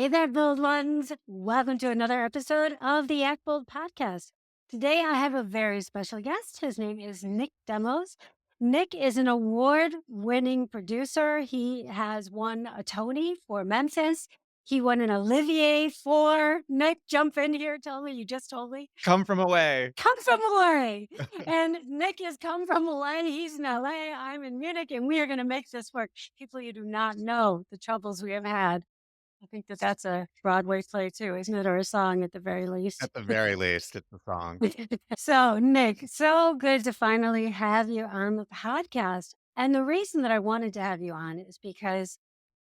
Hey there, bold ones. Welcome to another episode of the Act Bold podcast. Today, I have a very special guest. His name is Nick Demos. Nick is an award winning producer. He has won a Tony for Memphis. He won an Olivier for Nick. Jump in here. Tell me, you just told me. Come from away. Come from LA. And Nick has come from LA. He's in LA. I'm in Munich, and we are going to make this work. People, you do not know the troubles we have had. I think that that's a Broadway play too, isn't it? Or a song at the very least. At the very least, it's a song. So, Nick, so good to finally have you on the podcast. And the reason that I wanted to have you on is because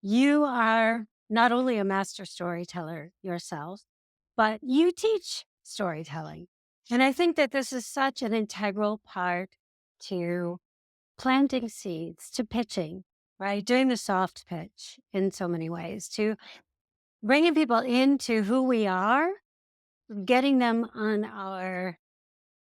you are not only a master storyteller yourself, but you teach storytelling. And I think that this is such an integral part to planting seeds, to pitching, right? Doing the soft pitch in so many ways, to bringing people into who we are, getting them on our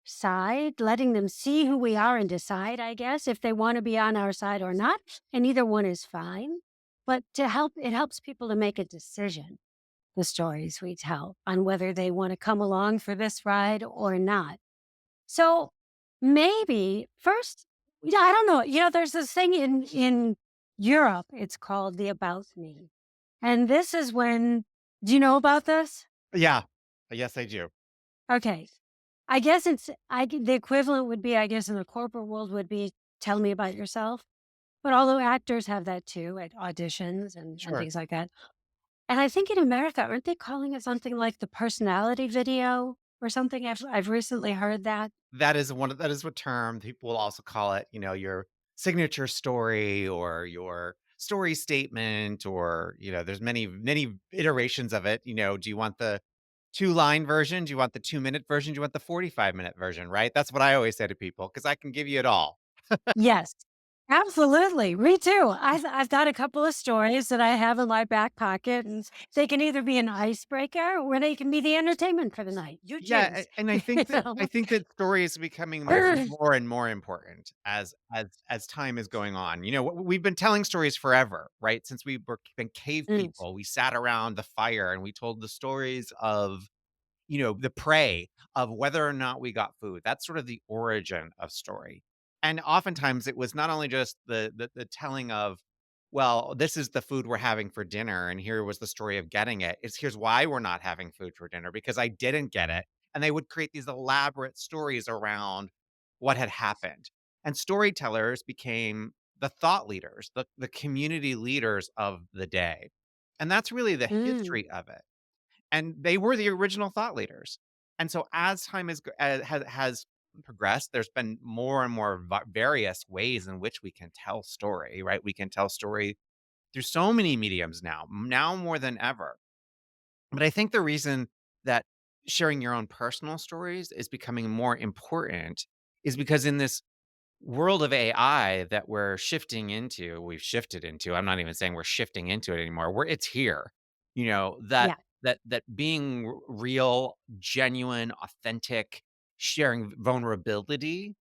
side, letting them see who we are and decide, I guess, if they want to be on our side or not. And either one is fine. But it helps people to make a decision, the stories we tell, on whether they want to come along for this ride or not. So maybe first, yeah, I don't know. There's this thing in Europe, it's called the About Me. And this is when, do you know about this? Yeah. Yes, I do. Okay. I guess the equivalent would be, I guess, in the corporate world would be tell me about yourself. But although actors have that too at auditions and Sure. things like that. And I think in America, aren't they calling it something like the personality video or something? I've recently heard that. That is what term people will also call it, your signature story or your story statement or, there's many iterations of it. Do you want the 2-line version? Do you want the 2-minute version? Do you want the 45-minute version, right? That's what I always say to people because I can give you it all. Yes, absolutely. Me too. I've got a couple of stories that I have in my back pocket, and they can either be an icebreaker or they can be the entertainment for the night. You Yeah, choose. and You I know? think that story is becoming more and more important as time is going on. We've been telling stories forever, right? Since been cave Mm, people, we sat around the fire and we told the stories of, the prey of whether or not we got food. That's sort of the origin of story. And oftentimes it was not only just the telling of, well, this is the food we're having for dinner, and here was the story of getting it. It's here's why we're not having food for dinner because I didn't get it. And they would create these elaborate stories around what had happened. And storytellers became the thought leaders, the community leaders of the day. And that's really the mm, history of it, and they were the original thought leaders. And so as time has progressed, there's been more and more various ways in which we can tell story, right? We can tell story through so many mediums now more than ever. But I think the reason that sharing your own personal stories is becoming more important is because in this world of AI that we've shifted into. I'm not even saying we're shifting into it anymore. It's here. You know, that yeah. that being real, genuine, authentic, sharing vulnerability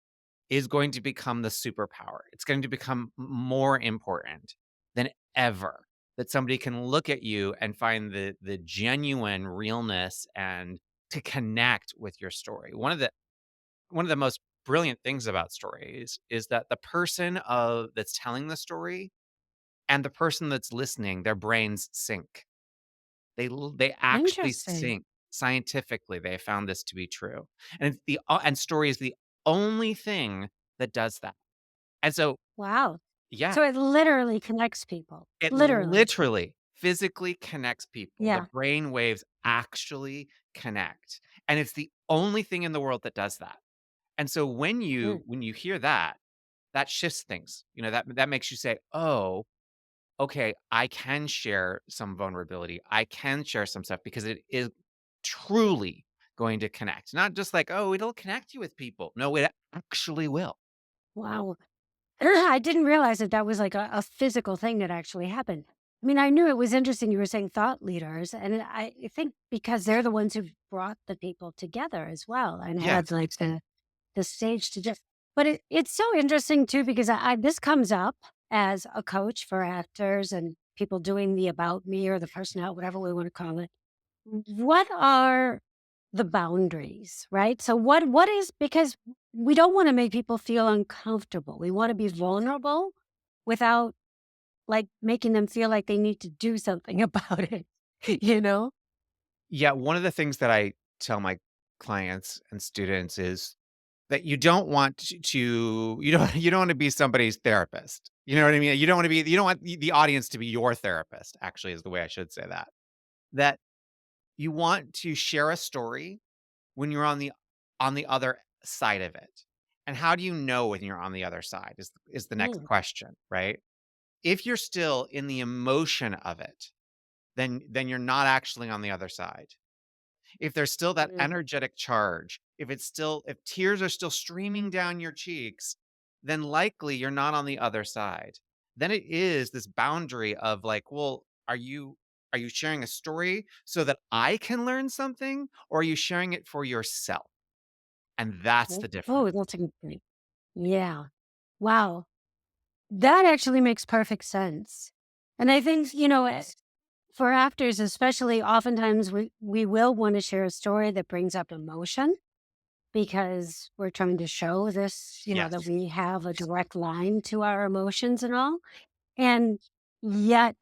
is going to become the superpower. It's going to become more important than ever. That somebody can look at you and find the genuine realness and to connect with your story. One of the most brilliant things about stories is that the person that's telling the story and the person that's listening, their brains sync. They actually Interesting. sync. Scientifically, they have found this to be true. And story is the only thing that does that. And so, Wow. yeah, So it literally connects people. it Literally. literally physically connects people. The Yeah. brain waves actually connect. And it's the only thing in the world that does that. And so Mm, when you hear that, that shifts things. That makes you say, "Oh, okay, I can share some vulnerability. I can share some stuff because it is truly going to connect." Not just like, "Oh, it'll connect you with people." No, it actually will. wow. I didn't realize that that was like a physical thing that actually happened. I mean, I knew it was interesting you were saying thought leaders, and I think because they're the ones who brought the people together as well and Yeah. had like the stage to just. But it's so interesting too because I this comes up as a coach for actors and people doing the about me or the personality, whatever we want to call it. What are the boundaries, right? So what is because we don't want to make people feel uncomfortable. We want to be vulnerable without like making them feel like they need to do something about it, you know? Yeah, one of the things that I tell my clients and students is that you don't want you don't wanna be somebody's therapist. You know what I mean? You don't want the audience to be your therapist, actually, is the way I should say that. That you want to share a story when you're on the other side of it. And how do you know when you're on the other side is the next Mm, question, right? If you're still in the emotion of it, then you're not actually on the other side. If there's still that mm, energetic charge, if tears are still streaming down your cheeks, then likely you're not on the other side. Then it is this boundary of like, well, are you sharing a story so that I can learn something, or are you sharing it for yourself? And that's the oh, difference. that's a good point. Yeah. Wow. That actually makes perfect sense. And I think, for actors, especially, oftentimes we will want to share a story that brings up emotion because we're trying to show this, that Yes. we have a direct line to our emotions and all. And yet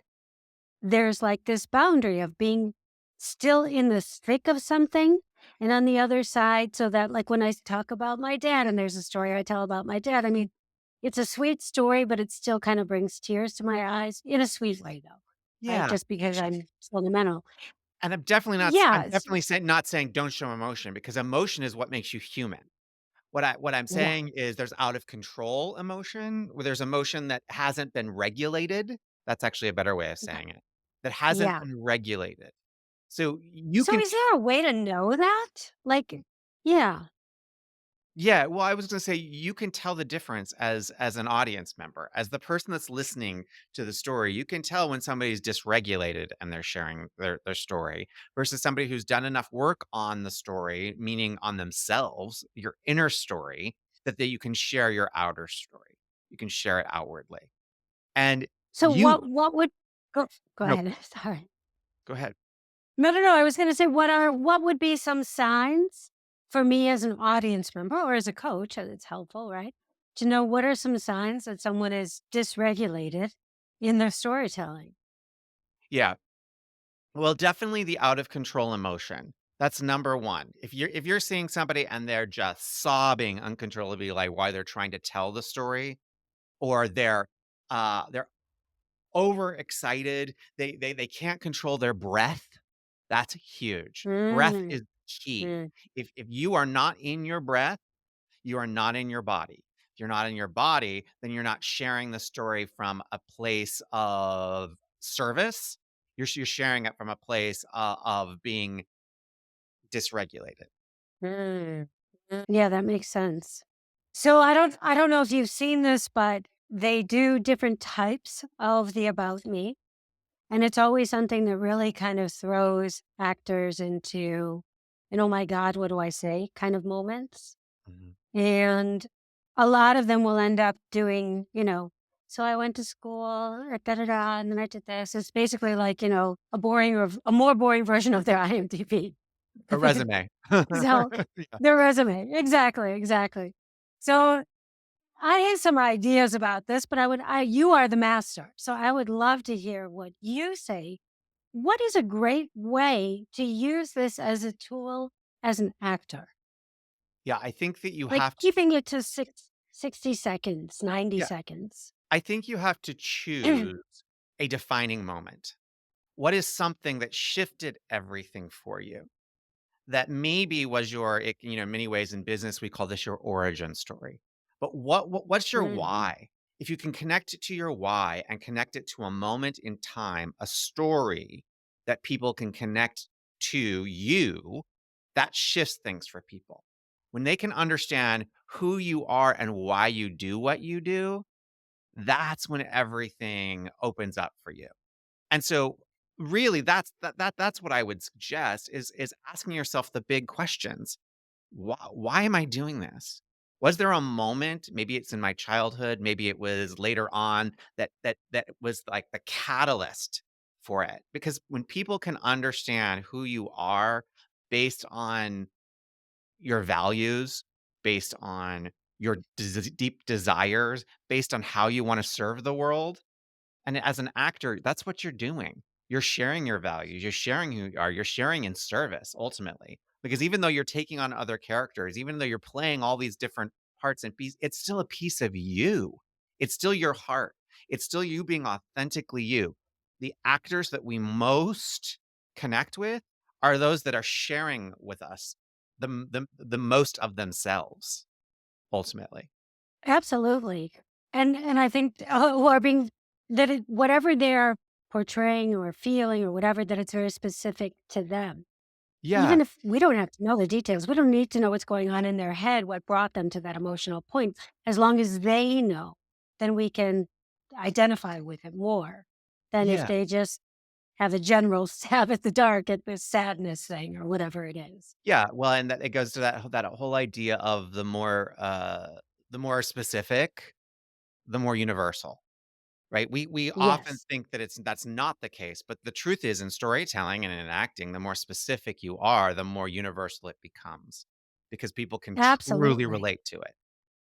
there's like this boundary of being still in the thick of something and on the other side, so that like when I talk about my dad and there's a story I tell about my dad, I mean, it's a sweet story, but it still kind of brings tears to my eyes in a sweet way though, right? Yeah. Just because I'm sentimental. And I'm Yes. definitely not saying don't show emotion, because emotion is what makes you human. What I'm Yeah. saying is there's out of control emotion, where there's emotion that hasn't been regulated. That's actually a better way of Yeah. saying it. That hasn't Yeah. been regulated. So you So can is there a way to know that? Like, yeah. Yeah, well, I was gonna say you can tell the difference as an audience member, as the person that's listening to the story. You can tell when somebody's dysregulated and they're sharing their story versus somebody who's done enough work on the story, meaning on themselves, your inner story, that you can share your outer story. You can share it outwardly. And So you what would go no, ahead. Sorry. go ahead. No, no, no. I was going to say, what would be some signs for me as an audience member or as a coach? It's helpful, right? To know what are some signs that someone is dysregulated in their storytelling. Yeah. Well, definitely the out of control emotion. That's number 1. If you're seeing somebody and they're just sobbing uncontrollably, like, why they're trying to tell the story, or they're overexcited, they can't control their breath, that's huge. Breath Mm, is key. mm, If you are not in your breath, you are not in your body. If you're not in your body, then you're not sharing the story from a place of service. You're sharing it from a place, of being dysregulated. mm, yeah, that makes sense. So I don't know if you've seen this, but they do different types of the about me. And it's always something that really kind of throws actors into an oh my God, what do I say kind of moments. Mhm. And a lot of them will end up doing, so I went to school, da da da, and then I did this. It's basically like, a more boring version of their IMDb. A resume. So Yeah. their resume. Exactly, exactly. So I have some ideas about this, but you are the master. So I would love to hear what you say. What is a great way to use this as a tool as an actor? Yeah, I think that you Like have to keeping it to 60 seconds, 90 yeah, seconds. I think you have to choose a defining moment. What is something that shifted everything for you? That maybe was in many ways in business, we call this your origin story. But what's your Mm, why? If you can connect it to your why and connect it to a moment in time, a story that people can connect to you, that shifts things for people. When they can understand who you are and why you do what you do, that's when everything opens up for you. And so really that's what I would suggest is asking yourself the big questions. Why am I doing this? Was there a moment, maybe it's in my childhood, maybe it was later on, that was like the catalyst for it? Because when people can understand who you are based on your values, based on your deep desires, based on how you wanna serve the world, and as an actor, that's what you're doing. You're sharing your values, you're sharing who you are, you're sharing in service ultimately. Because even though you're taking on other characters, even though you're playing all these different parts and pieces, it's still a piece of you. It's still your heart. It's still you being authentically you. The actors that we most connect with are those that are sharing with us the most of themselves ultimately. Absolutely. And I think, who are being that it whatever they're portraying or feeling or whatever, that it's very specific to them. Yeah. Even if we don't have to know the details, we don't need to know what's going on in their head, what brought them to that emotional point. As long as they know, then we can identify with it more than if Yeah. they just have a general stab at the dark at this sadness thing or whatever it is. Yeah, well, and that it goes to that whole idea of the more specific, the more universal, right? We often Yes, think that that's not the case, but the truth is in storytelling and in acting, the more specific you are, the more universal it becomes because people can truly absolutely. relate to it.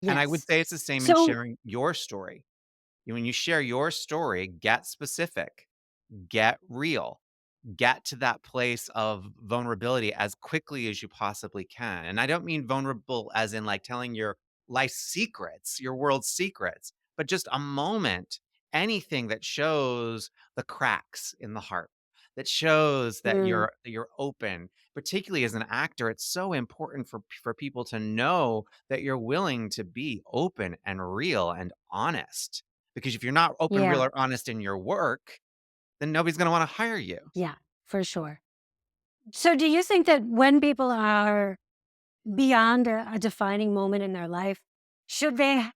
And I would Yes. say it's the same in So sharing your story. When you share your story, get specific, get real. Get to that place of vulnerability as quickly as you possibly can. And I don't mean vulnerable as in like telling your life secrets, your world's secrets, but just a moment, anything that shows the cracks in the heart, that shows that mm, you're open. Particularly as an actor, it's so important for people to know that you're willing to be open and real and honest. Because if you're not open, real, yeah, or honest in your work, then nobody's going to want to hire you. yeah, for sure. So do you think that when people are beyond a defining moment in their life, should they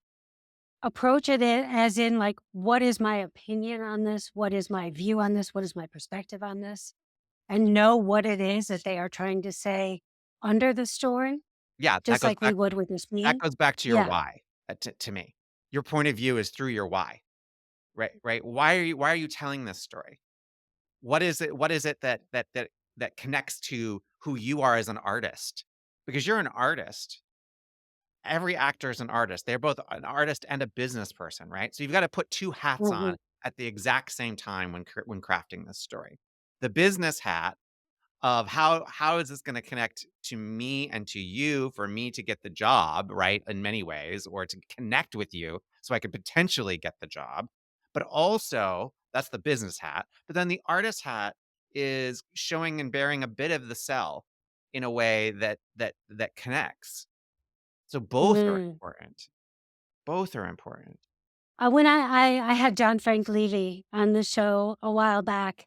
approach it as in like, what is my opinion on this? What is my view on this? What is my perspective on this? And know what it is that they are trying to say under the story, Yeah, just like we would with this that scene? goes back to your Yeah. why, to me. Your point of view is through your why, right? Why are you telling this story? What is it that connects to who you are as an artist? Because you're an artist. Every actor is an artist. They're both an artist and a business person, right? So you've gotta put 2 hats on Mhm. at the exact same time when crafting this story. The business hat of how is this gonna connect to me and to you for me to get the job, right, in many ways, or to connect with you so I could potentially get the job. But also, that's the business hat. But then the artist hat is showing and bearing a bit of the self in a way that connects. So both are Mm. important. Both are important. When I had John Frank Levy on the show a while back,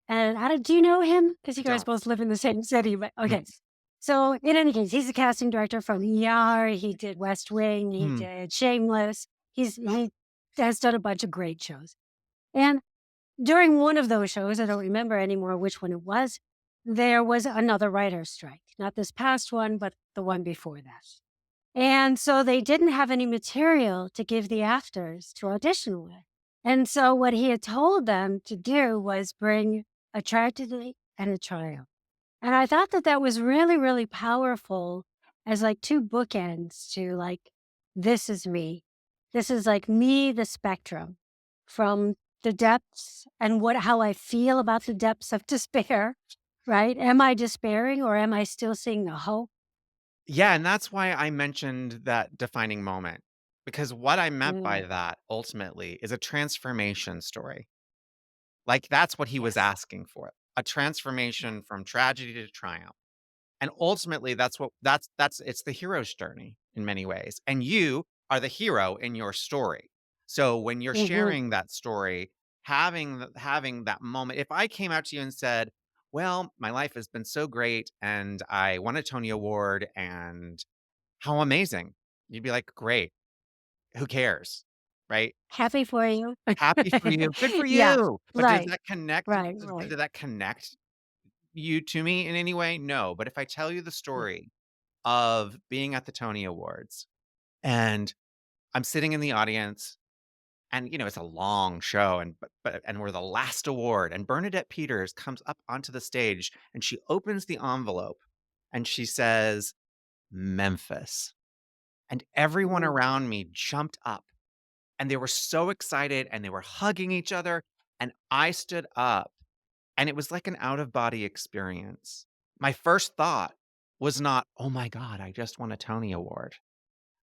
and I don't do you know him? Because I you guys don't. both live in the same city, but okay. Mhm. So, in any case, he's a casting director from ER, he did West Wing, he Hmm. did Shameless. He has done a bunch of great shows. And during one of those shows, I don't remember anymore which one it was, there was another writer's strike. Not this past one, but the one before that. And so they didn't have any material to give the actors to audition with. And so what he had told them to do was bring a tragedy and a triumph. And I thought that that was really, really powerful as like two bookends to like, this is me. This is like me, the spectrum from the depths and how I feel about the depths of despair, right? Am I despairing or am I still seeing the hope? Yeah, and that's why I mentioned that defining moment, because what I meant by Mm, that ultimately is a transformation story. Like, that's what he was yes. asking for, a transformation from tragedy to triumph. And ultimately, that's it's the hero's journey in many ways, and you are the hero in your story. So when you're Hmm. sharing that story, having that moment, if I came out to you and said, "Well, my life has been so great, and I won a Tony Award, and how amazing." You'd be like, "Great. Who cares?" Right? Happy for you. Happy for you. Good for Yeah. you. But does Right. that connect Right. did Right. that connect you to me in any way? No. But if I tell you the Mm. story of being at the Tony Awards And I'm sitting in the audience and, it's a long show and we're the last award and Bernadette Peters comes up onto the stage and she opens the envelope and she says, "Memphis." And everyone Mm. around me jumped up and they were so excited and they were hugging each other and I stood up and it was like an out of body experience. My first thought was not, "Oh my god, I just won a Tony Award."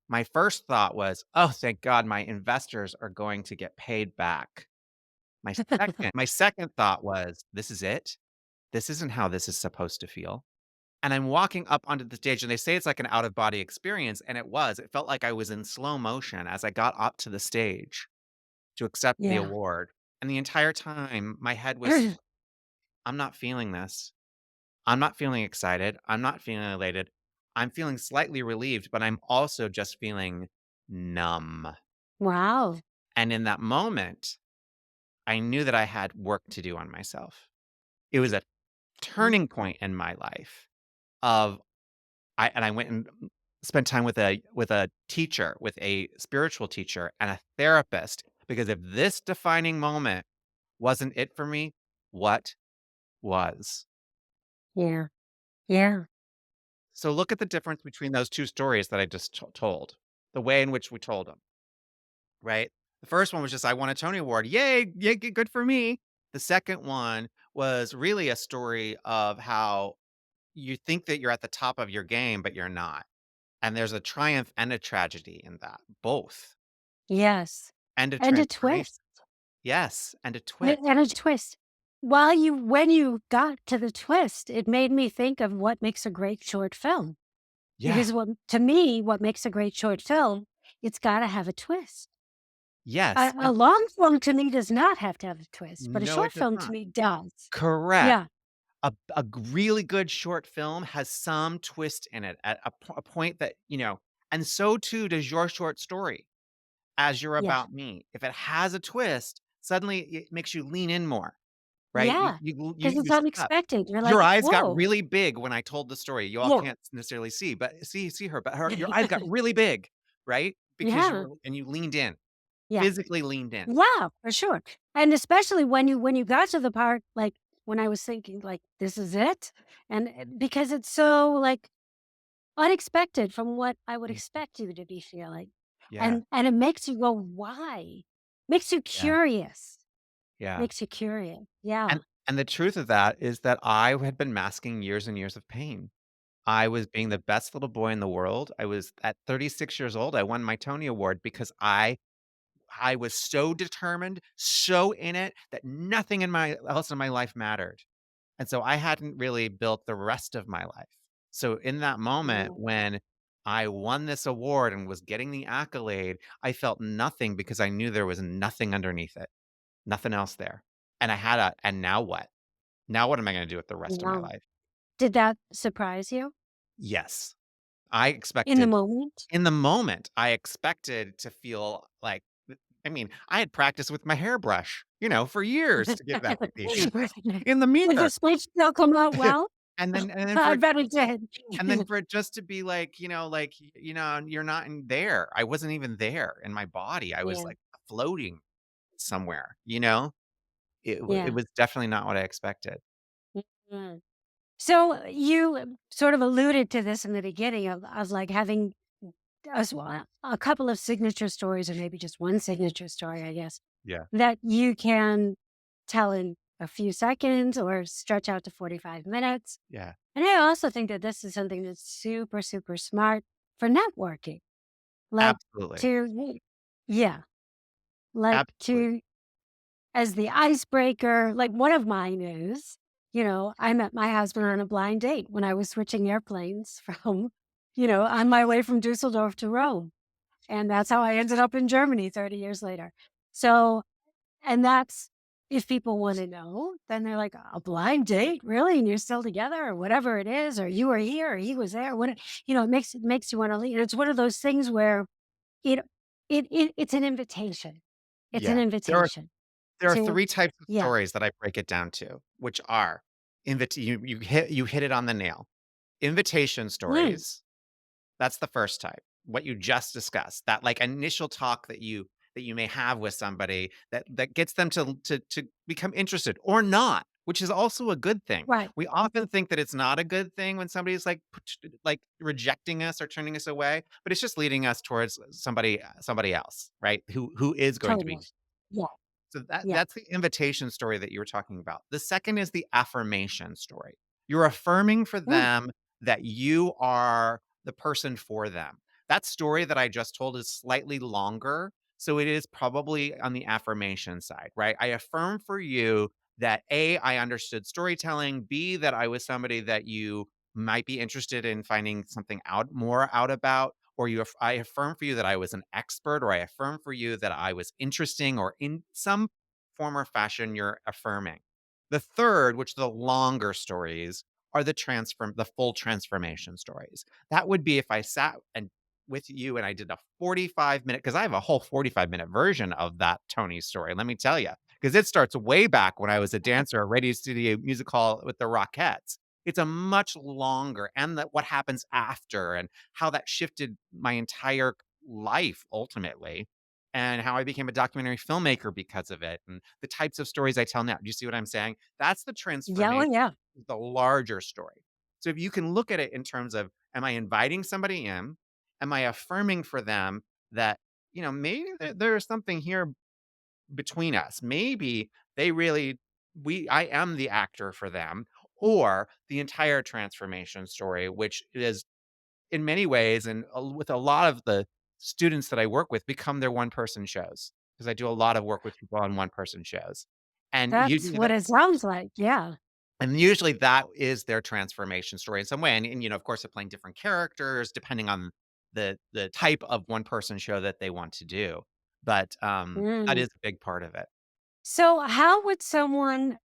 My first thought was, "Oh, thank God my investors are going to get paid back." My second thought was, "This is it? This isn't how this is supposed to feel." And I'm walking up onto the stage, and they say it's like an out of body experience, and it was. It felt like I was in slow motion as I got up to the stage to accept the Yeah. award. And the entire time, my head was, "I'm not feeling this. I'm not feeling excited. I'm not feeling elated. I'm feeling slightly relieved, but I'm also just feeling numb." Wow. And in that moment, I knew that I had work to do on myself. It was a Mm. turning point in my life of I went and spent time with a teacher, with a spiritual teacher and a therapist, because if this defining moment wasn't it for me, what was? Yeah. Yeah. So look at the difference between those 2 stories that I just told, the way in which we told them, right? The first one was just, "I won a Tony Award. Yay, yay, good for me." The second one was really a story of how you think that you're at the top of your game, but you're not. And there's a triumph and a tragedy in that, both, Yes. and a And a transformation. twist. Yes, and a A twist. and a twist. While you when you got to the twist, it made me think of what makes a great short film. Yeah, Because what to me, what makes a great short film, it's gotta have a twist. yes, A and long film to me does not have to have a twist, but a no, short it does film to not. me does. Correct. Yeah. Really good short film has some twist in it at a point that, and so too does your short story, As You're Yeah. About Me. If it has a twist, suddenly it makes you lean in more, right? You Yeah. you you Because it's you sit up. unexpected. You're Your like, eyes got "Whoa." really big when I told the story. You all Yeah. can't necessarily see, but see her, but your eyes got really big, right? Because Yeah. you leaned in, Yeah. physically leaned in. Yeah, for sure. And especially when you got to the part, like, when I was thinking, like, "This is it?" And, because it's so, like, unexpected from what I would Mm, expect you to be feeling. yeah, And it makes you go, "Why?" Makes you yeah, curious. yeah. Makes you curious. Yeah. And the truth of that is that I had been masking years and years of pain. I was being the best little boy in the world. I was at 36 years old, I won my Tony Award because I was so determined, so in it, that nothing in my else in my life mattered. And so I hadn't really built the rest of my life. So in that moment Mm. when I won this award and was getting the accolade, I felt nothing because I knew there was nothing underneath it, nothing else there. And and now what? Now what am I gonna do with the rest of my Wow. life? Did that surprise you Yes. I in the expected moment? in the moment, I expected to feel like I mean, I had practiced with my hairbrush, for years to get that recognition in the Did the mirror. speech still come out well? And then for I it bet it did. and then for it just to be like, you're not in there. I wasn't even there in my body. I was Yeah, like floating somewhere, you know? It yeah. was definitely not what I expected. Mhm. So you sort of alluded to this in the beginning of like having a couple of signature stories, or maybe just one signature story, I guess, Yeah. that you can tell in a few seconds or stretch out to 45 minutes. Yeah. And I also think that this is something that's super, super smart for networking. Like Absolutely. to, yeah, like Absolutely. to as the icebreaker, like, one of mine is, I met my husband on a blind date when I was switching airplanes from, on my way from Dusseldorf to Rome, and that's how I ended up in Germany 30 years later. So and that's if people wanna know, then they're like, "A blind date? Really? And you're still together?" Or whatever it is, or "You were here, or he was there." It makes you wanna leave. It's one of those things where it it's an invitation. It's an Yeah. There are invitation there are to 3 types of yeah. stories that I break it down to, which are you hit it on the nail. Invitation Mm, stories, that's the first type. what you just discussed, that, like, initial talk that you may have with somebody that gets them to become interested or not, which is also a good thing. Right. We often think that it's not a good thing when somebody's, like, rejecting us or turning us away, but it's just leading us towards somebody else, right? Who is going to Totally. be. Yeah. So that Yeah. that's the invitation story that you were talking about. The second is the affirmation story. You're affirming for Mm, them that you are the person for them. That story that I just told is slightly longer, so it is probably on the affirmation side, right? I affirm for you that A, I understood storytelling, B, that I was somebody that you might be interested in finding something out more out about, or I affirm for you that I was an expert, or I affirm for you that I was interesting, or in some form or fashion you're affirming. The third, which the longer stories, are the full transformation stories. That would be if I sat and with you and I did a 45-minute, because I have a whole 45-minute version of that Tony story, let me tell you, because it starts way back when I was a dancer at Radio Studio Music Hall with the Rockettes. It's a much longer, and that what happens after and how that shifted my entire life ultimately, and how I became a documentary filmmaker because of it, and the types of stories I tell now. Do you see what I'm saying? That's the yeah. Oh, transformation, yeah. the larger story. So if you can look at it in terms of, am I inviting somebody in? Am I affirming for them that, maybe there's something here between us? Maybe they really I am the actor for them, or the entire transformation story, which is in many ways, and with a lot of the students that I work with, become their one person shows, because I do a lot of work with people on one person shows. And That's usually what it sounds like. Yeah. that is their transformation story in some way. And of course, they're playing different characters depending on the type of one person show that they want to do. But that Mm. is a big part of it. So, how would someone,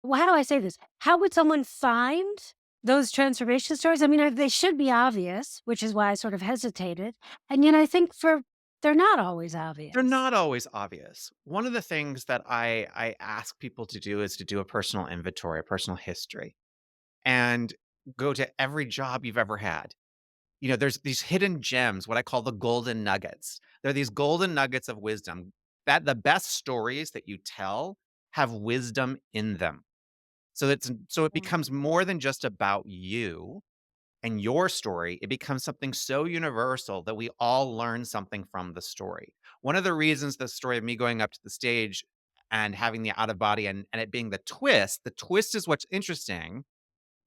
well, how do I say this? How would someone find those transformation stories? I mean, they should be obvious, which is why I sort of hesitated. And yet I think they're not always They're obvious. not always obvious. One of the things that I ask people to do is to do a personal inventory, a personal history, and go to every job you've ever had. There's these hidden gems, what I call the golden nuggets. They're these golden nuggets of wisdom, that the best stories that you tell have wisdom in them. So it Mm. becomes more than just about you and your story. It becomes something so universal that we all learn something from the story. One of the reasons the story of me going up to the stage and having the out of body, and it being the twist is what's interesting,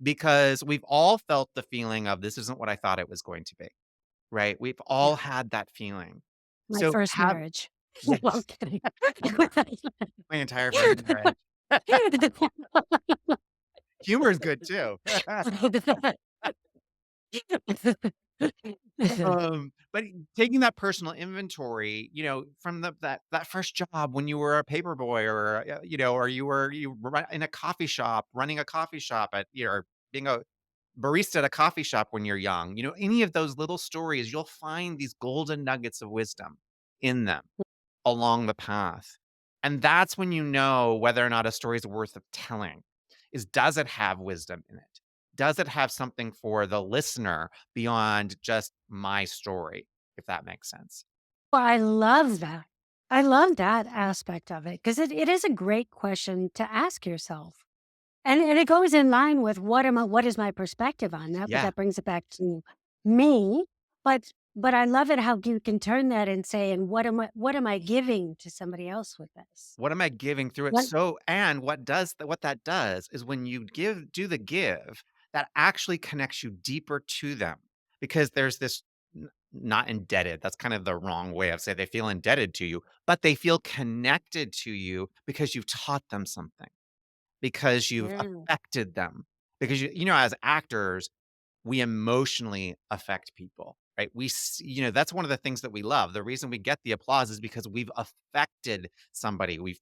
because we've all felt the feeling of, this isn't what I thought it was going to be, right? We've all Yeah. had that feeling. My So first have marriage. No, I'm Yes, kidding. my entire first marriage. Humor is good too. But taking that personal inventory, from that first job when you were a paper boy, or or you were in a coffee shop, running a coffee shop or being a barista at a coffee shop when you're young, any of those little stories, you'll find these golden nuggets of wisdom in them along the path. And that's when you know whether or not a story is worth of telling. Does it have wisdom in it? Does it have something for the listener beyond just my story, if that makes sense? Well, I love that. I love that aspect of it because it is a great question to ask yourself. And it goes in line with what is my perspective on that, but Yeah. that brings it back to me. But I love it how you can turn that and say, and what am I giving to somebody else with this? What am I giving through it? What So, and what that does is, when you do the give, that actually connects you deeper to them, because there's this, not indebted. That's kind of the wrong way of saying, they feel indebted to you, but they feel connected to you because you've taught them something, because you've Mm. affected them, because as actors, we emotionally affect people, right? That's one of the things that we love. The reason we get the applause is because we've affected somebody. We've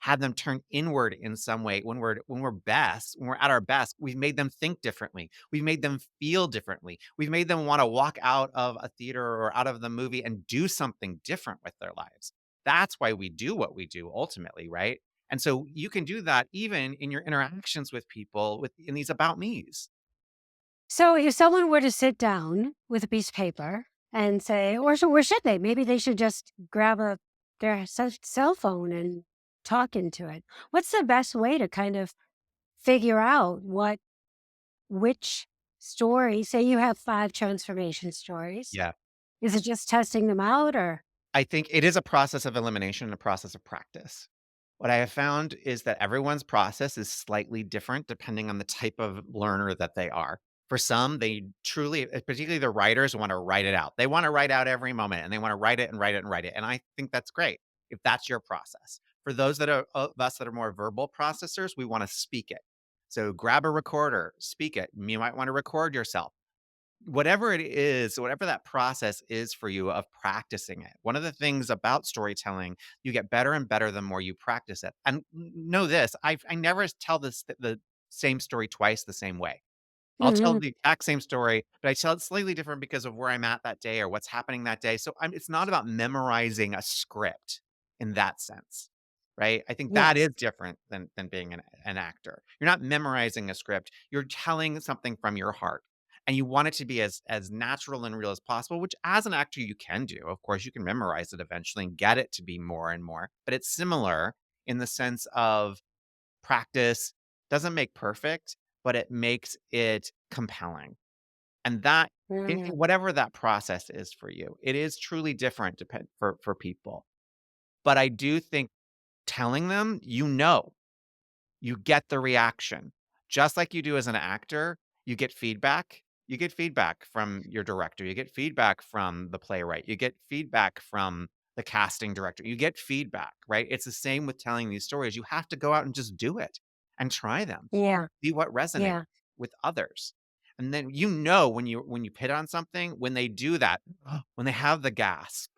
had them turn inward in some way. When we're at our best, we've made them think differently. We've made them feel differently. We've made them want to walk out of a theater or out of the movie and do something different with their lives. That's why we do what we do ultimately, right? And so you can do that even in your interactions with people, in these about me's. So if someone were to sit down with a piece of paper and say, or should they? Maybe they should just grab their cell phone and talk into it. What's the best way to kind of figure out which story? Say you have 5 transformation stories. Yeah. Is it just testing them out, or? I think it is a process of elimination and a process of practice. What I have found is that everyone's process is slightly different depending on the type of learner that they are. For some, they truly, particularly the writers, want to write it out. They want to write out every moment and they want to write it and write it and write it. And I think that's great if that's your process. For those that are of us that are more verbal processors, we want to speak it. So grab a recorder, speak it. You might want to record yourself. Whatever it is, whatever that process is for you of practicing it. One of the things about storytelling, you get better and better the more you practice it. And know this, I never tell the same story twice the same way. I'll tell Mhm. the exact same story, but I tell it slightly different because of where I'm at that day or what's happening that day. So it's not about memorizing a script in that sense, right? I think that Yes. is different than being an actor. You're not memorizing a script. You're telling something from your heart, and you want it to be as natural and real as possible. Which, as an actor, you can do. Of course, you can memorize it eventually and get it to be more and more. But it's similar in the sense of practice doesn't make perfect, but it makes it compelling. And that Mhm. whatever that process is for you, it is truly different for people. But I do think telling them, you get the reaction. Just like you do as an actor, you get feedback. You get feedback from your director. You get feedback from the playwright. You get feedback from the casting director. You get feedback, right? It's the same with telling these stories. You have to go out and just do it and try them. Yeah. See what resonates Yeah. with others. And then when you hit on something, when they do that, when they have the gasp,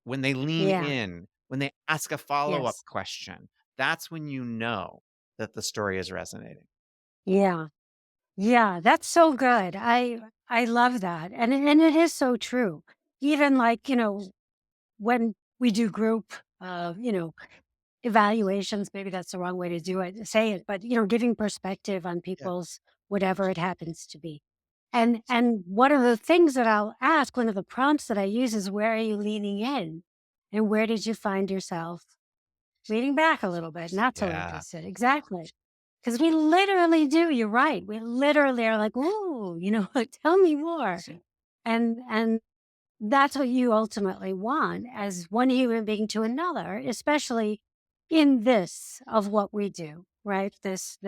when they lean Yeah. in, when they ask a follow-up Yes. question, that's when you know that the story is resonating. Yeah. Yeah, that's so good. I love that. And it is so true. Even like, when we do group evaluations, maybe that's the wrong way to do it, say it, but giving perspective on Yeah, people's whatever it happens to be. And one of the things that I'll ask, one of the prompts that I use is, where are you leaning in? And where did you find yourself leaning back a little bit, not so yeah, interested? Exactly. Because we literally do, you're right. We literally are like, "Ooh, like, tell me more." And that's what you ultimately want as one human being to another, especially in this of what we do, right? This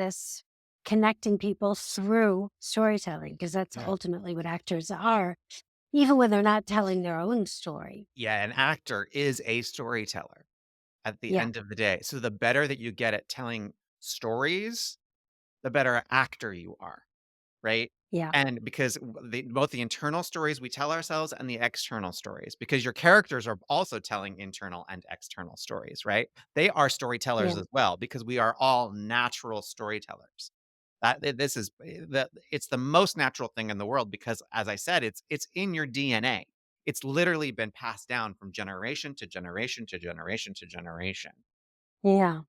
connecting people through storytelling, because that's yeah. ultimately what actors are, even when they're not telling their own story. Yeah, an actor is a storyteller at the Yeah, end of the day. So the better that you get at telling stories, the better actor you are. Right? yeah, And because both the internal stories we tell ourselves and the external stories, because your characters are also telling internal and external stories, right? They are storytellers yeah, as well because we are all natural storytellers. This is it's the most natural thing in the world because as I said, it's in your DNA. It's literally been passed down from generation to generation to generation to generation. yeah.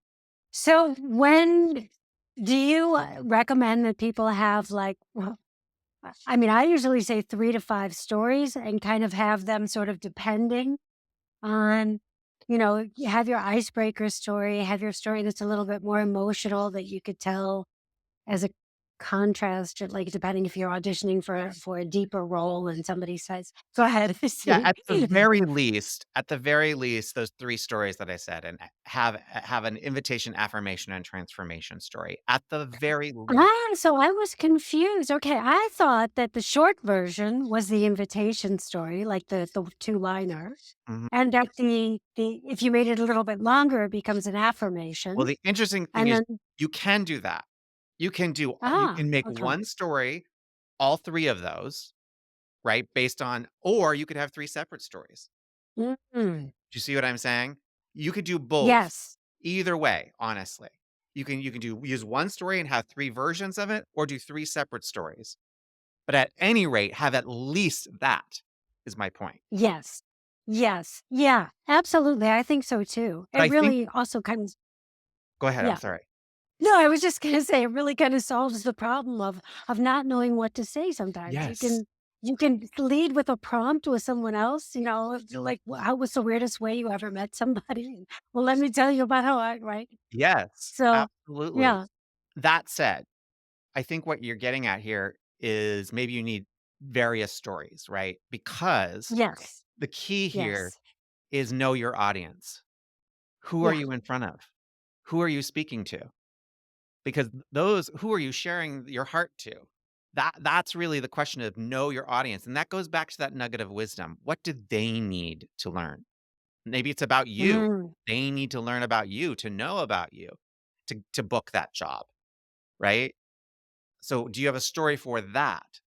So when do you recommend that people have, like, I mean, I usually say 3 to 5 stories and kind of have them sort of depending on, you have your icebreaker story, have your story that's a little bit more emotional that you could tell as a contrast, like depending if you're auditioning for a deeper role and somebody says, "Go ahead." Yeah, at the very least, those 3 stories that I said and have an invitation, affirmation, and transformation story, at the very least. So I was confused. Okay, I thought that the short version was the invitation story, like the two-liner, Mhm. and that the if you made it a little bit longer, it becomes an Well, affirmation, the interesting thing and is then you can do that. You ah, can make okay. one story, all 3 of those, right, based on or you could have 3 separate stories. Mm. Do you see what I'm saying? You could do both. Yes, Either way, honestly. You can use one story and have 3 versions of it or do 3 separate stories. But at any rate, have at least that is my point. yes, yes, yeah, absolutely. I think so too. But It I think really also kind of, go ahead, I'm yeah. sorry. No, I was just gonna say it really kinda solves the problem of not knowing what to say sometimes. Yes. You can lead with a prompt with someone else, you know, like, "How was the weirdest way you ever met somebody?" "Well, let me tell you about how I" right? Yes, So, absolutely. yeah. That said, I think what you're getting at here is maybe you need various stories, right? Because Yes. the key here Yes. is know your audience. Who are Yeah. you in front of? Who are you speaking to? Because those who are you sharing your heart to? That's really the question of know your audience, and that goes back to that nugget of wisdom. What do they need to learn? Maybe it's about you. Mm. They need to learn about you, to know about you, to book that job, right? So, do you have a story for that?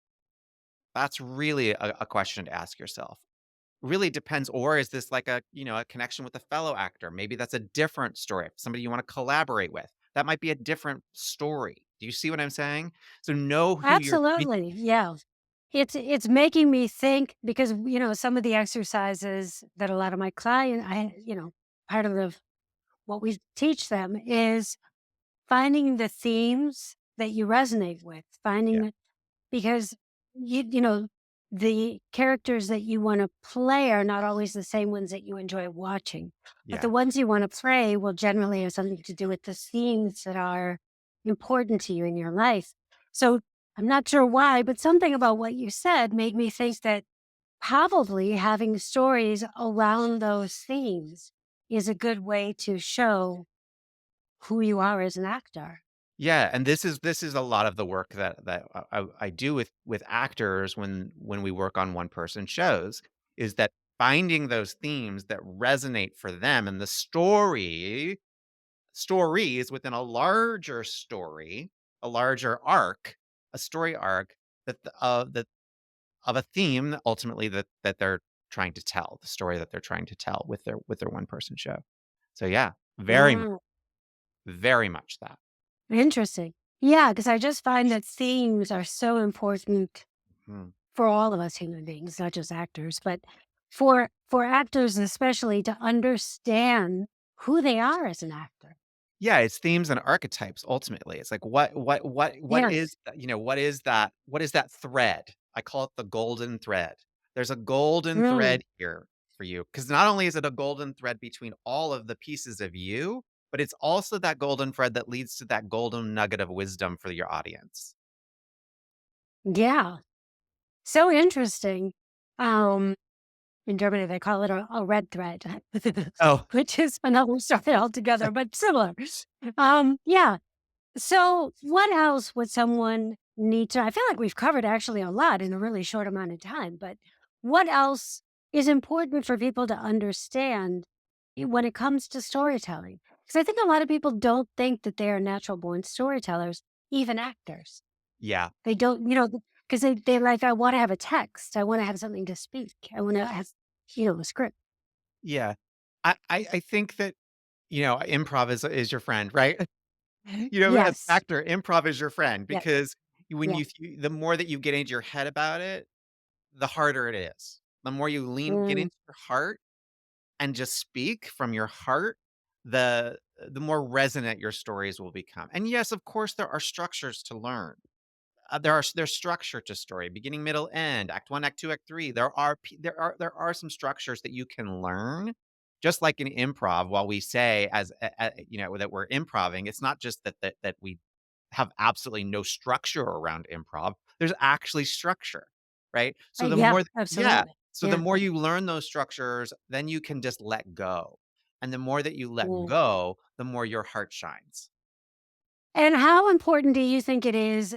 That's really a question to ask yourself. Really depends, or is this like a, a connection with a fellow actor? Maybe that's a different story. Somebody you want to collaborate with. That might be a different story. Do you see what I'm saying? So know who you're Absolutely, speaking. yeah. It's making me think because, you know, some of the exercises that a lot of my client part of what we teach them is finding the themes that you resonate with, Yeah. finding because you know, the characters that you wanna play are not always the same ones that you enjoy watching, but the Yeah. ones you wanna play will generally have something to do with the themes that are important to you in your life. So, I'm not sure why, but something about what you said made me think that probably having stories around those themes is a good way to show who you are as an actor. Yeah, and this is a lot of the work that I do with actors when we work on one person shows, is that finding those themes that resonate for them and the stories within a larger story, a larger arc, a story arc that of a theme ultimately that they're trying to tell, the story that they're trying to tell with their one person show. So yeah, Mm, very much that. interesting. Yeah, because I just find that themes are so important Mhm. for all of us human beings, not just actors, but for actors especially to understand who they are as an actor. Yeah, it's themes and archetypes ultimately. It's like what is Yes. what is that thread? I call it the golden thread. There's a golden Mm, thread here for you because not only is it a golden thread between all of the pieces of you, but it's also that golden thread that leads to that golden nugget of wisdom for your audience. yeah. So interesting. Um, in Germany, they call it a red thread, Oh, which is another story altogether, but similar. Yeah. So, what else would someone need to? I feel like we've covered actually a lot in a really short amount of time, but what else is important for people to understand when it comes to storytelling? Because I think a lot of people don't think that they are natural born storytellers, even actors. yeah. They don't, because they're like, I want to have a text, I want to have something to speak, I want to have, a script. Yeah. I think that, improv is your friend, right? As an Yes. actor, improv is your friend Yes. because when Yeah. the more that you get into your head about it, the harder it is. The more you get Mm, into your heart and just speak from your heart, the more resonant your stories will become. And yes, of course, there are structures to learn. There's structure to story, beginning, middle, end, act 1, act 2, act 3. There are some structures that you can learn. Just like in improv, while we say that we're improving, it's not just that we have absolutely no structure around improv. There's actually structure, right? So the yeah, more yeah, absolutely. so the Yeah. more you learn those structures, then you can just let go. And the more that you let Mm. go, the more your heart shines. And how important do you think it is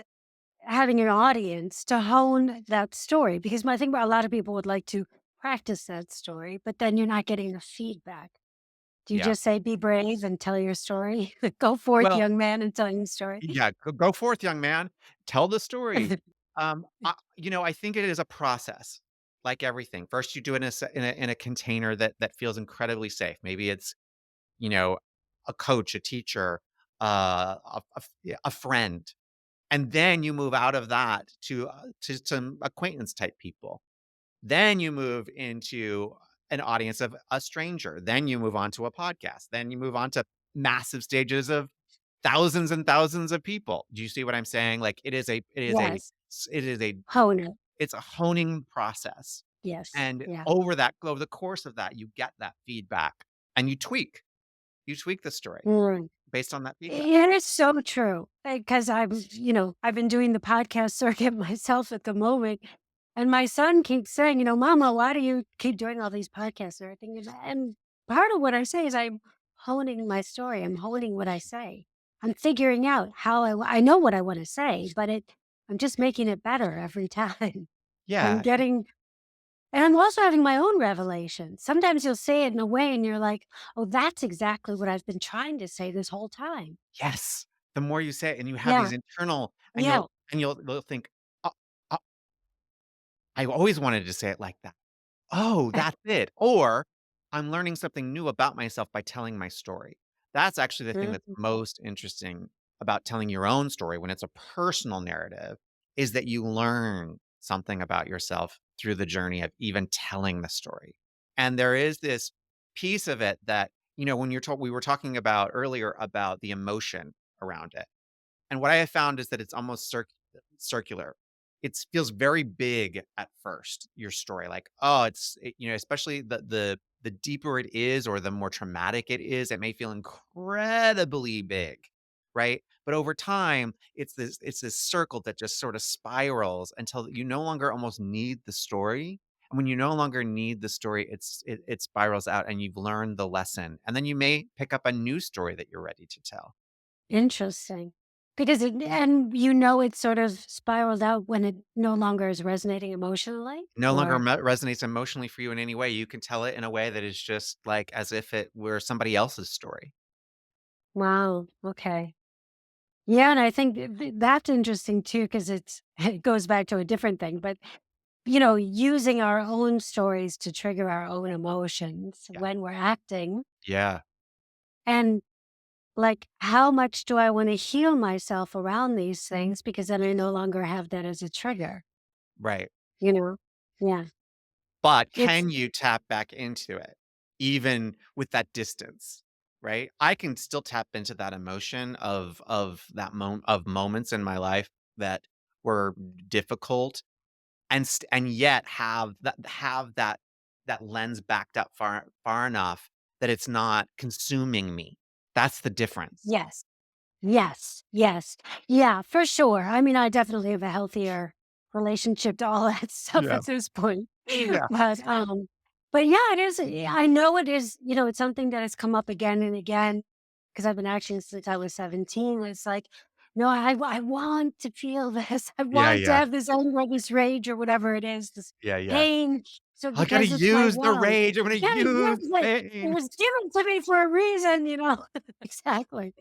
having an audience to hone that story? Because I think a lot of people would like to practice that story, but then you're not getting the feedback. Do you Yeah. just say, be brave and tell your story? Go forth, Well, young man, and tell your story. yeah, go forth, young man. Tell the story. I think it is a process, like everything. First, you do it in a container that feels incredibly safe. Maybe it's you know a coach, a teacher, yeah, a friend, and then you move out of that to some acquaintance type people. Then you move into an audience of a stranger. Then you move on to a podcast. Then you move on to massive stages of thousands and thousands of people. Do you see what I'm saying? Like, Yes. it is a Hone it. it's a honing process, Yes. and Yeah. over the course of that, you get that feedback, and you tweak the story Right. based on that feedback. It is so true because I've been doing the podcast circuit myself at the moment. And my son keeps saying, Mama, why do you keep doing all these podcasts and everything? And part of what I say is I'm honing my story. I'm honing what I say. I'm figuring out how I know what I want to say, but I'm just making it better every time. I'm Yeah, getting and I'm also having my own revelation. Sometimes you'll say it in a way and you're like, "Oh, that's exactly what I've been trying to say this whole time." yes. The more you say it and you have Yeah, these internal and yeah. you'll think, "Oh, oh, I always wanted to say it like that." Oh, that's it. Or I'm learning something new about myself by telling my story. That's actually the thing that's Mhm. most interesting about telling your own story when it's a personal narrative, is that you learn something about yourself through the journey of even telling the story. And there is this piece of it that, when we were talking about earlier about the emotion around it. And what I have found is that it's almost circular. It feels very big at first, your story, like, oh, especially the deeper it is or the more traumatic it is, it may feel incredibly big, right? But over time, it's this circle that just sort of spirals until you no longer almost need the story. And when you no longer need the story, it spirals out and you've learned the lesson. And then you may pick up a new story that you're ready to tell. Interesting. Because it sort of spiraled out when it no longer is resonating emotionally? No longer Or resonates emotionally for you in any way. You can tell it in a way that is just, like, as if it were somebody else's story. wow, okay. Yeah, and I think that's interesting too because it goes back to a different thing, but, using our own stories to trigger our own emotions Yeah. when we're acting Yeah. and like, how much do I wanna heal myself around these things because then I no longer have that as a trigger, Right. you know? Yeah. But It's can you tap back into it even with that distance, right? I can still tap into that emotion of moments in my life that were difficult and yet have that lens backed up far enough that it's not consuming me. That's the difference. yes. Yes. Yes. Yeah, for sure. I mean, I definitely have a healthier relationship to all that stuff Yeah. at this point. Yeah. But yeah, it is I know it is, it's something that has come up again and again because I've been acting since I was 17. It's like, no, I want to feel this. I Yeah, want to yeah. have this anger, this rage or whatever it is, this Yeah, yeah. pain. So I gotta because it's my use the want. rage, I'm gonna Yeah, use exactly. It pain. was given to me for a reason. Exactly.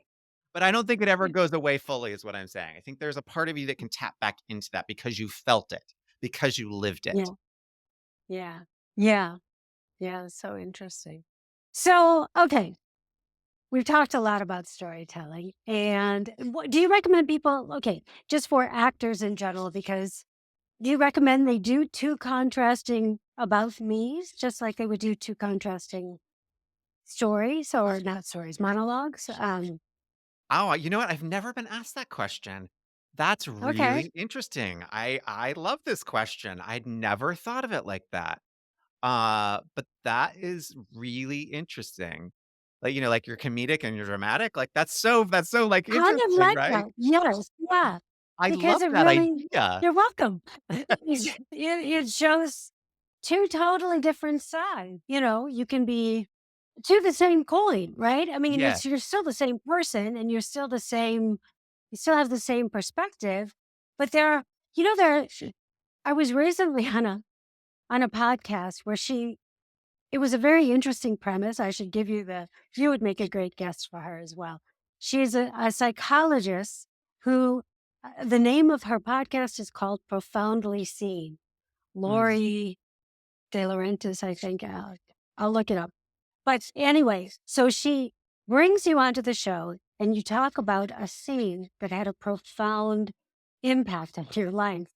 But I don't think it ever goes away fully is what I'm saying. I think there's a part of you that can tap back into that because you felt it, because you lived it. Yeah. Yeah. Yeah. Yeah. It's so interesting. So, okay. We've talked a lot about storytelling. And what do you recommend people, okay, just for actors in general, because do you recommend they do two contrasting about me's, just like they would do two contrasting stories or not stories, monologues? Oh, you know what? I've never been asked that question. That's Okay. really interesting. I love this question. I'd never thought of it like that. But that is really interesting. Like, like you're comedic and you're dramatic. Like that's so like Kind of interesting, like right? that. Yes. Yeah. I Because love it that really, idea. you're welcome. It shows two totally different sides. You can be to the same coin, right? I mean, Yeah. you're still the same person and you still have the same perspective, but I was recently on a podcast where it was a very interesting premise. I should give you would make a great guest for her as well. She's a psychologist who, the name of her podcast is called Profoundly Seen. Mm, Lori De Laurentiis, I think. I'll look it up. But anyway, so she brings you onto the show and you talk about a scene that had a profound impact on your life.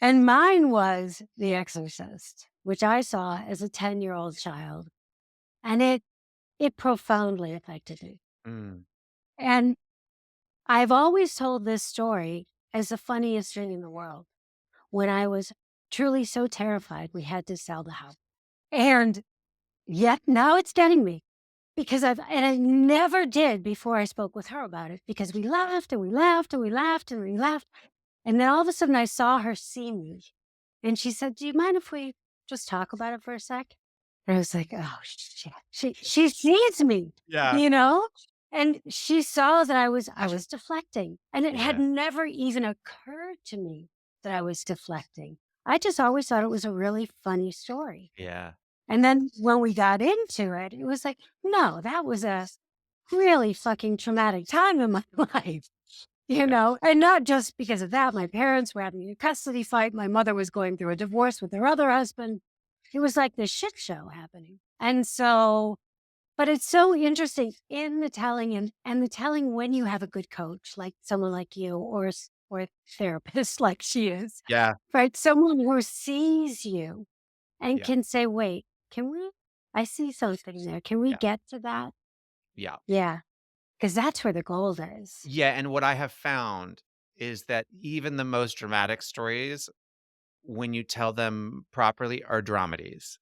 And mine was The Exorcist, which I saw as a 10-year-old child. And it profoundly affected me. mm. And I've always told this story as the funniest thing in the world. When I was truly so terrified we had to sell the house. And yet now it's getting me because I never did before I spoke with her about it because we laughed and we laughed and we laughed and we laughed. And then all of a sudden I saw her see me and she said, "Do you mind if we just talk about it for a sec?" And I was like, "Oh shit." She sees me, Yeah. you know? And she saw that I was deflecting. And it had Yeah. never even occurred to me that I was deflecting. I just always thought it was a really funny story. Yeah. And then when we got into it, it was like, no, that was a really fucking traumatic time in my life. Yeah. And not just because of that. My parents were having a custody fight. My mother was going through a divorce with her other husband. It was like this shit show happening. And so, but it's so interesting in the telling and the telling when you have a good coach, like someone like you or a therapist like she is, Yeah. right? Someone who sees you and Yeah. can say, wait, can we? I see something there. Can we Yeah. get to that? Yeah. Yeah. Because that's where the gold is. Yeah, and what I have found is that even the most dramatic stories, when you tell them properly, are dramedies,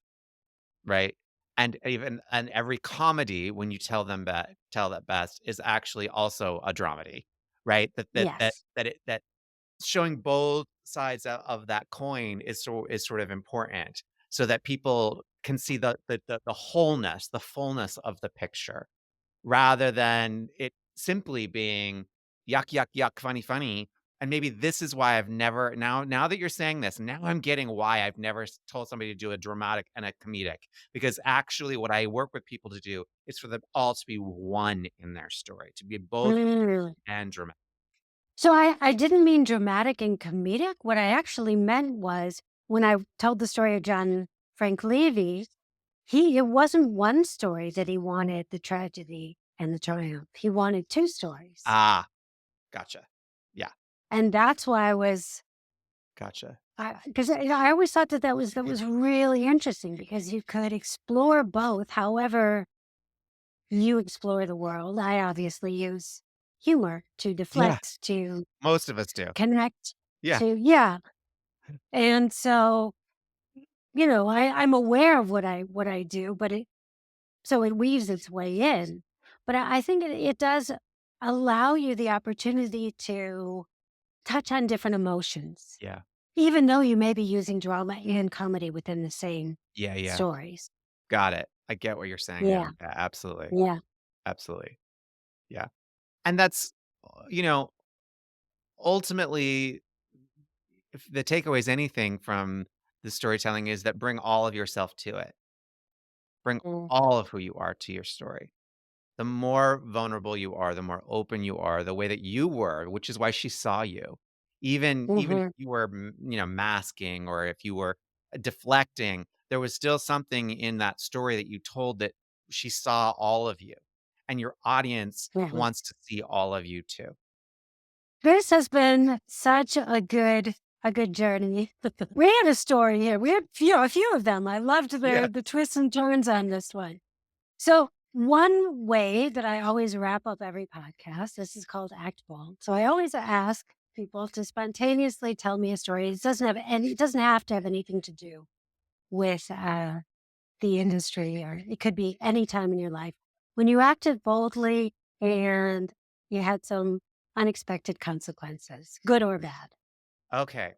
right? And every comedy, when you tell that best, is actually also a dramedy, right? Yes. That showing both sides of that coin is sort of important, so that people can see the wholeness, the fullness of the picture. Rather than it simply being yuck, yuck, yuck, funny, funny. And maybe this is why I've never now that you're saying this, now I'm getting why I've never told somebody to do a dramatic and a comedic. Because actually what I work with people to do is for them all to be one in their story, to be both Mm. and dramatic. So I didn't mean dramatic and comedic. What I actually meant was when I told the story of John Frank Levy, it wasn't one story that he wanted the tragedy and the triumph. He wanted two stories. Ah, gotcha. Yeah, And that's why I was gotcha. because I always thought that was really interesting because you could explore both. However, you explore the world. I obviously use humor to Yeah, deflect, to most of us do. connect, Yeah, yeah. And so, I'm aware of what I do, but it weaves its way in. But I think it does allow you the opportunity to touch on different emotions, yeah, even though you may be using drama and comedy within the same yeah, yeah. stories. Got it. I get what you're saying now. Yeah. Yeah, absolutely, Yeah. absolutely. Yeah. And that's, you know, ultimately, if the takeaway is anything from the storytelling is that bring all of yourself to it. Bring Mm. all of who you are to your story. The more vulnerable you are, the more open you are, the way that you were, which is why she saw you. Even if Mhm. you were, masking or if you were deflecting, there was still something in that story that you told that she saw all of you, and your audience Mhm. wants to see all of you too. This has been such a good journey. We had a story here. We had a few of them. I loved Yeah. the twists and turns on this one. So one way that I always wrap up every podcast, this is called Act Ball. So I always ask people to spontaneously tell me a story. It doesn't have to have anything to do with the industry, or it could be any time in your life when you acted boldly and you had some unexpected consequences, good or bad. Okay.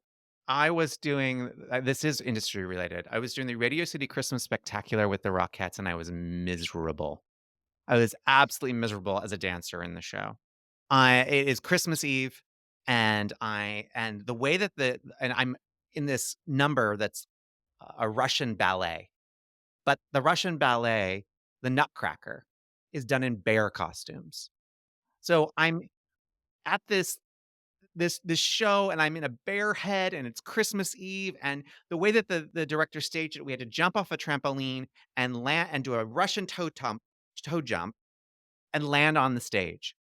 I was doing this is industry related. I was doing the Radio City Christmas Spectacular with the Rockettes, and I was miserable. I was absolutely miserable as a dancer in the show. I It is Christmas Eve, and the way that I'm in this number that's a Russian ballet, but the Russian ballet, the Nutcracker, is done in bear costumes. So I'm at this show, and I'm in a bear head, and it's Christmas Eve, and the way that the director staged it, we had to jump off a trampoline and land and do a Russian toe jump and land on the stage.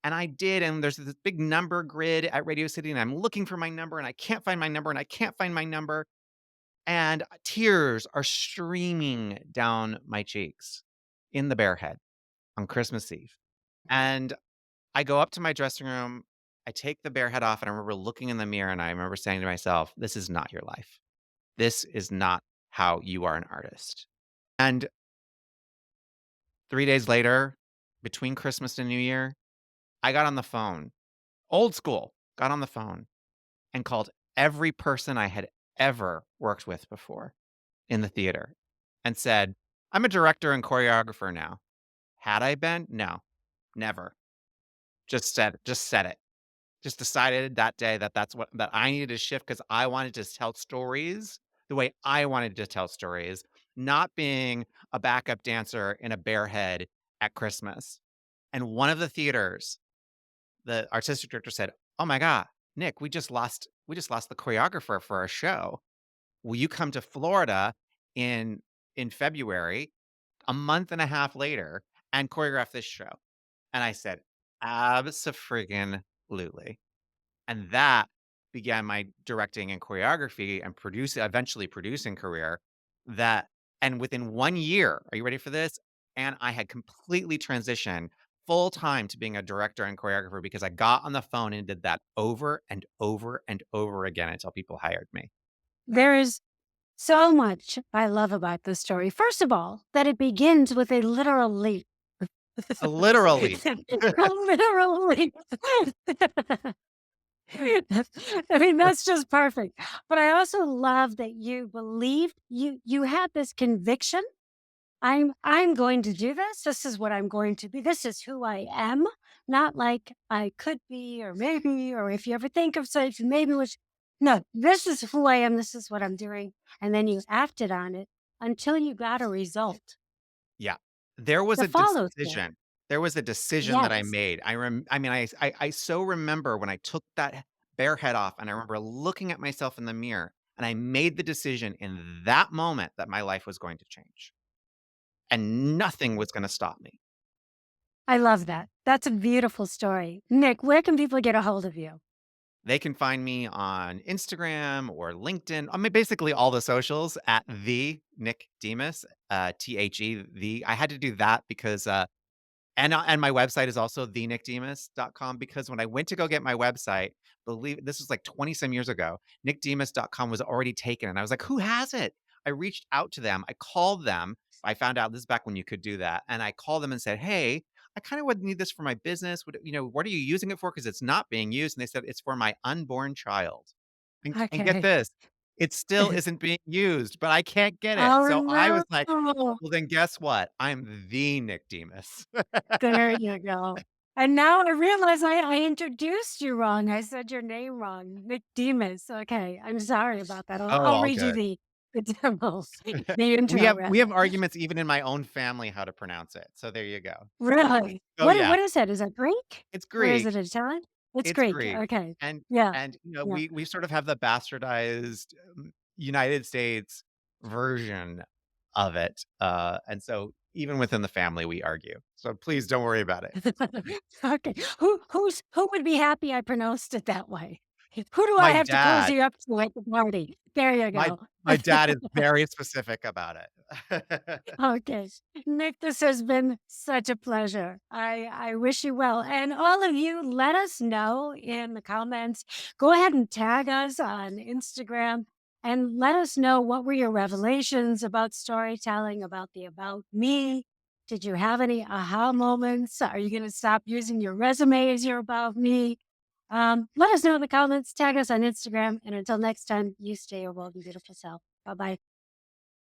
And I did, and there's this big number grid at Radio City, and I'm looking for my number, and I can't find my number, and I can't find my number, and tears are streaming down my cheeks in the bear head on Christmas Eve. And I go up to my dressing room, I take the bear head off, and I remember looking in the mirror, and I remember saying to myself, "This is not your life. This is not how you are an artist." And 3 days later, between Christmas and New Year, I got on the phone, old school, got on the phone and called every person I had ever worked with before in the theater and said, "I'm a director and choreographer now." Had I been? No, never. Just said it. Just decided that day that that I needed to shift because I wanted to tell stories the way I wanted to tell stories, not being a backup dancer in a bear head at Christmas. And one of the theaters, the artistic director said, "Oh my god, Nick, we just lost the choreographer for our show. Will you come to Florida in February, a month and a half later, and choreograph this show?" And I said, "Abso-friggin-lutely." And that began my directing and choreography and eventually producing career that and within 1 year, are you ready for this? And I had completely transitioned full time to being a director and choreographer because I got on the phone and did that over and over and over again until people hired me. There is so much I love about this story. First of all, that it begins with a literal leap. Literally. A literal leap. I mean, that's just perfect. But I also love that you believed you had this conviction. I'm going to do this. This is what I'm going to be. This is who I am. Not like I could be or maybe, or if you ever think of such maybe which no, this is who I am. This is what I'm doing. And then you acted on it until you got a result. Yeah. There was The a follow through. decision. There was a decision that I Yes. made. I mean, I so remember when I took that bear head off, and I remember looking at myself in the mirror, and I made the decision in that moment that my life was going to change, and nothing was gonna stop me. I love that. That's a beautiful story. Nick, where can people get a hold of you? They can find me on Instagram or LinkedIn. I mean, basically all the socials at the Nick Demas, THE. I had to do that because and my website is also thenickdemus.com because when I went to go get my website, believe this was like 20 some years ago, nickdemus.com was already taken. And I was like, who has it? I reached out to them. I called them. I found out this is back when you could do that. And I called them and said, hey, I kind of would need this for my business. What are you using it for? Because it's not being used. And they said, it's for my unborn child. And get Okay. this, it still isn't being used, but I can't get it. Oh So I was like, no. well, then guess what? I'm the Nick Demas. There you go. And now I realize I introduced you wrong. I said your name wrong. Nick Demas. Okay. I'm sorry about that. Oh, I'll all read you good. the demo, the We intro have we rather. have arguments even in my own family how to pronounce it, so there you go. Really? Oh, yeah. What is that? Is that Greek? It's Or is it Greek, Italian? It's it's Greek. Greek, Okay. and Yeah. Yeah. we sort of have the bastardized, United States version of it, and so even within the family, we argue. So please don't worry about it. Okay. Who would be happy I pronounced it that way? Who do I My have to dad cozy up to at the party? There you my go. my dad is very specific about it. Okay. Nick, this has been such a pleasure. I wish you well. And all of you, let us know in the comments. Go ahead and tag us on Instagram and let us know what were your revelations about storytelling, about the about me. Did you have any aha moments? Are you going to stop using your resume as your about me? Let us know in the comments. Tag us on Instagram. And until next time, you stay your bold and beautiful self. Bye bye.